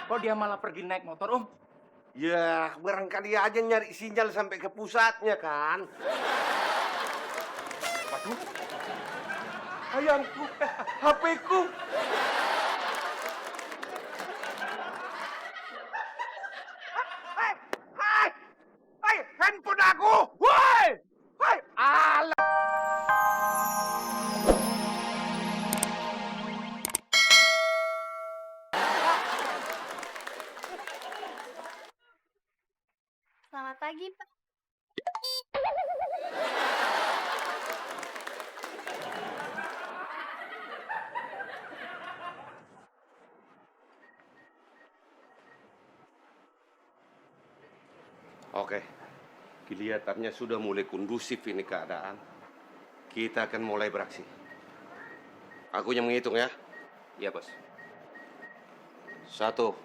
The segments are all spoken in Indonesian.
Kok dia malah pergi naik motor, Om? Ya, barangkali aja nyari sinyal sampai ke pusatnya kan. Waduh, Ayamku, HP-ku. Hai, hai, hai, handphone aku. Woi, hai, alah. Selamat pagi, Pak. Oke, kelihatannya sudah mulai kondusif ini keadaan. Kita akan mulai beraksi. Aku yang menghitung ya. iya bos. 1, 2.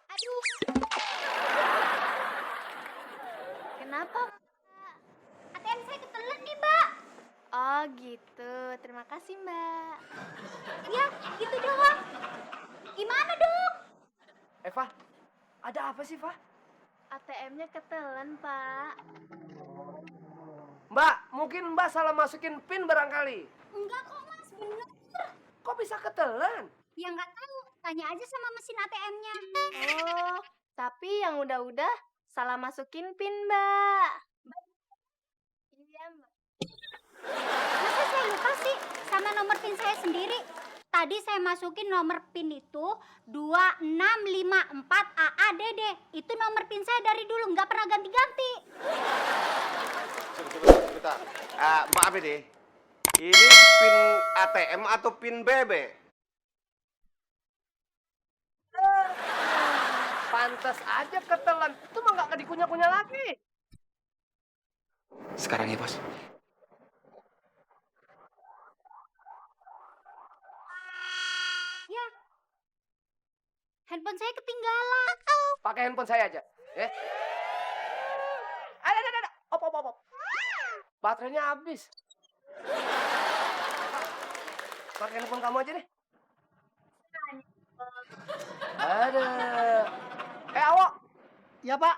Aduh. Kenapa, Mbak? ATM saya ketelan nih, Mbak. Oh, gitu. Terima kasih, Mbak. Ya, gitu doang. Gimana, Dok? Eva, ada apa sih, Fa? ATM-nya ketelan, Pak. Mbak, mungkin Mbak salah masukin PIN barangkali. Enggak kok, Mas. Bener. Kok bisa ketelan? Ya nggak tahu. Tanya aja sama mesin ATM-nya. Oh, tapi yang udah-udah salah masukin PIN, Mbak. Iya, Mbak. Masa saya lupa sih sama nomor PIN saya sendiri? Tadi saya masukin nomor PIN itu 2654 AADD. Itu nomor PIN saya dari dulu, nggak pernah ganti-ganti. Sebentar. Mbak ABD, ini PIN ATM atau PIN BB? Pantas aja ketelan. Itu mah nggak dikunyah-kunyah lagi. Sekarang ya bos. Ya, handphone saya ketinggalan. Pakai handphone saya aja. Ada. Op. Baterainya habis. Pakai handphone kamu aja deh. Ada. Awok. Ya Pak,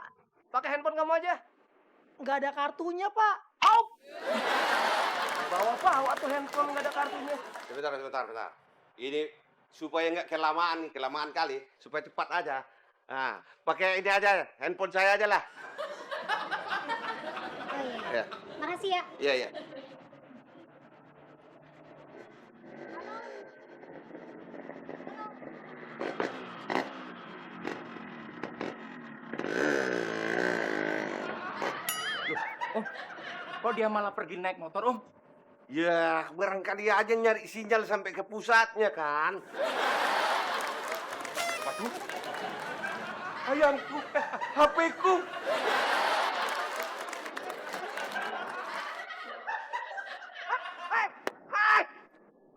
Pakai handphone kamu aja. nggak ada kartunya Pak. Auf. Bawa tuh handphone nggak ada kartunya. Sebentar. Ini supaya nggak kelamaan kali, supaya cepat aja. Nah, pakai ini aja, handphone saya aja lah. Oh iya. Ya, Makasih ya. iya. Om, kok dia malah pergi naik motor, Om? Ya, barangkali aja nyari sinyal sampai ke pusatnya kan. Waduh, Ayamku, HP-ku.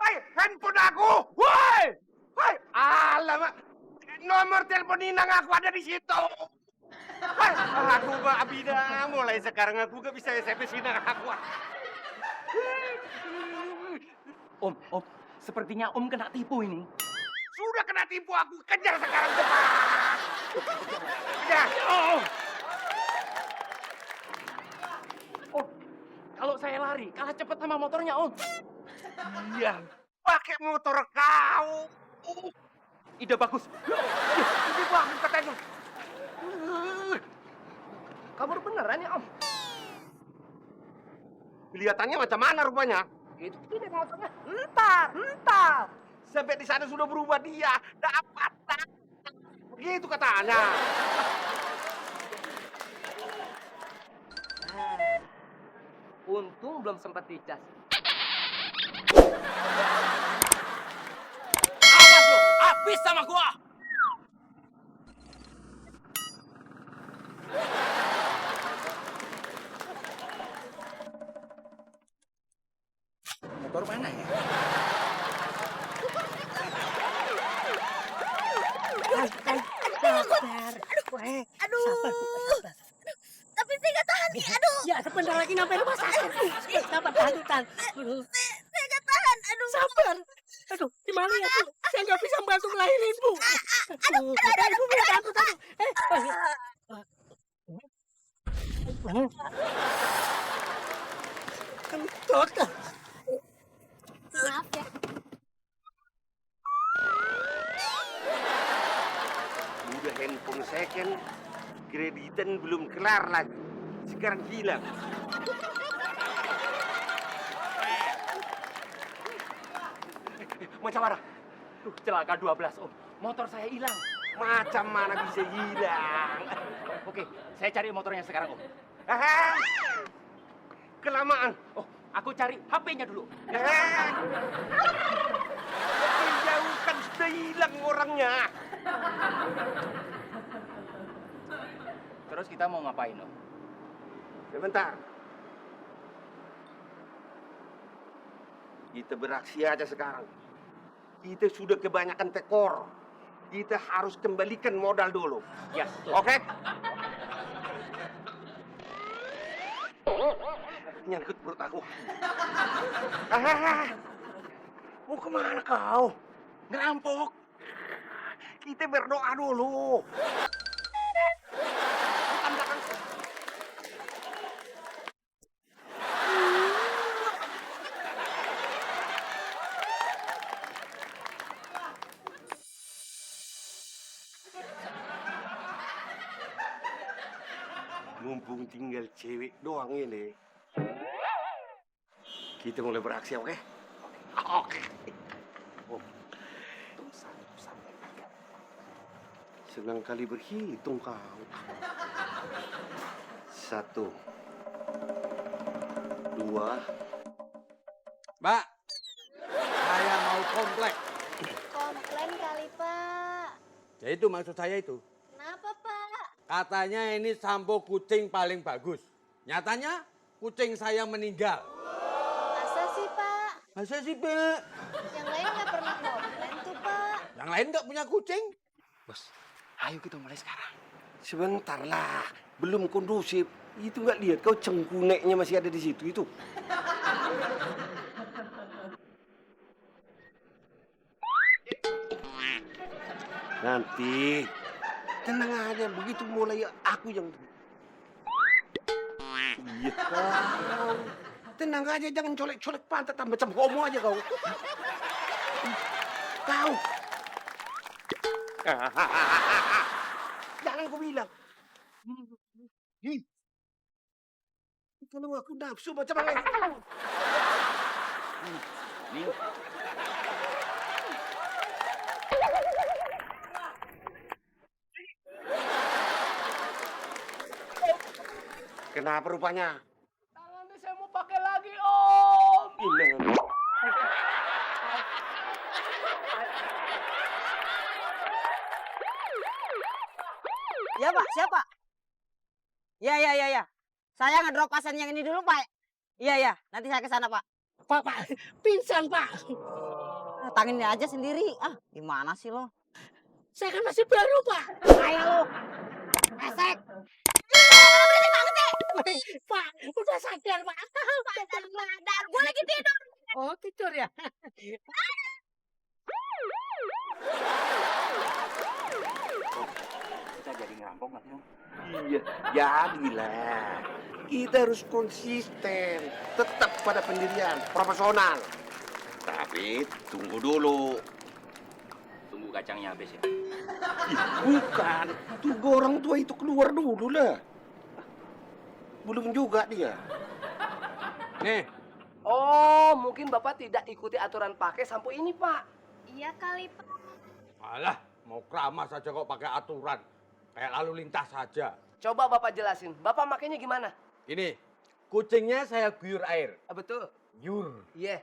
Hai, handphone aku. Woi, hai, alamak. Nomor telepon Inang aku ada di situ. Hai, aku Mbak Abida, mulai sekarang aku gak bisa SMS Inang aku. Om, sepertinya Om kena tipu ini. Sudah kena tipu aku, kejar sekarang cepat. Kejar. Om, kalau saya lari, kalah cepet sama motornya, Om. Iya, pakai motor kau. Ide bagus. Ini bagus katanya. Kamu beneran ya, Om? Kelihatannya macam mana rupanya? Itu tidak motornya. Entar. Sampai di sana sudah berubah dia. Dapat. Begitu katanya. Untung belum sempat dicas. Awas lo, habis sama gua. Motor mana ya? Aduh. Tapi saya nggak tahan nih, aduh. Ya, sebentar lagi nyampe rumah sakit. Sabar, tahan. Aduh. Saya nggak tahan, aduh. Sabar. Aduh, gimana ya tuh? Saya nggak bisa bantu ngelahirin. Kentut. Maaf ya. Udah handphone second, kreditan belum kelar lagi. Sekarang hilang. Macam mana? Duh, celaka 12 Om. Motor saya hilang. Macam mana bisa hilang? Oke, saya cari motornya sekarang Om. Ah, kelamaan. Oh, aku cari HP-nya dulu. Jauhkan sudah hilang orangnya. Terus kita mau ngapain Om? Sebentar. Kita beraksi aja sekarang. Kita sudah kebanyakan tekor. Kita harus kembalikan modal dulu. Yes. Oke? Nyangkut perut aku. Mau kemana kau? Ngerampok. Kita berdoa dulu. Bukan belakang. Mumpung tinggal cewek doang ini. Kita mulai beraksi, oke? Oke. Oh. Senang kali berhitung kau. 1, 2. Mbak, saya mau komplek. Komplain kali, Pak. Ya itu maksud saya itu. Kenapa, Pak? Katanya ini sampo kucing paling bagus. Nyatanya kucing saya meninggal. Masa sih, Pak? Masa sih, Pak? Yang lain nggak pernah komplain tuh, Pak. Yang lain nggak punya kucing? Bos, ayo kita mulai sekarang. Sebentar lah, belum kondusif. Itu nggak lihat kau cengkuneknya masih ada di situ itu. Nanti tenang aja, begitu mulai aku yang iya kau. Tenang aja, jangan colek-colek pantat macam homo aja kau. Kau. Jangan kau bilang. Ih. Kalau aku nafsu macam mana? Nih, Kenapa rupanya? Tangannya saya mau pakai lagi, Om. Ini. Ya Pak, siapa? Ya. Saya ngedrop pasien yang ini dulu Pak. Iya, nanti saya ke sana Pak. Pak, pingsan Pak. Tanginnya aja sendiri. Ah, gimana sih lo? Saya kan masih baru Pak. Ayo lo. Esek. Pak, udah sadar Pak. Sadar. Gue lagi tidur. Oh, tidur ya? kita jadi ngerampok nggak sih Om? Iya, jadilah. Kita harus konsisten, tetap pada pendirian, profesional. Tapi tunggu dulu. Tunggu kacangnya habis ya. Bukan, tunggu orang tua itu keluar dulu lah. Belum juga dia. Nih, Oh, mungkin Bapak tidak ikuti aturan pakai sampo ini, Pak. Iya kali, Pak. alah mau keramas saja kok pakai aturan. Kayak lalu lintas saja. Coba Bapak jelasin. Bapak makainya gimana? Ini, kucingnya saya guyur air. Ah, betul. Guyur. Iya.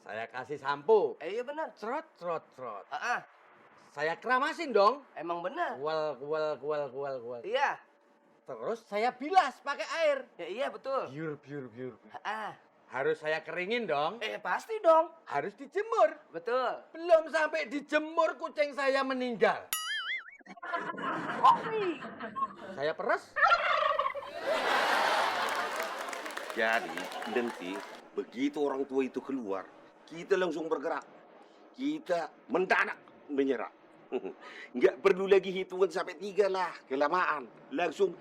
Saya kasih sampo. Iya benar. Trot. Ah, Saya keramasin dong. emang benar. Kual. Iya. Terus saya bilas pakai air. Ya iya betul. Biur. Ah, Harus saya keringin dong. pasti dong. Harus dijemur. Betul. Belum sampai dijemur kucing saya meninggal. Saya peres. Jadi nanti begitu orang tua itu keluar, kita langsung bergerak. Kita mendadak menyerah. Nggak perlu lagi hitungan sampai 3 lah, kelamaan. Langsung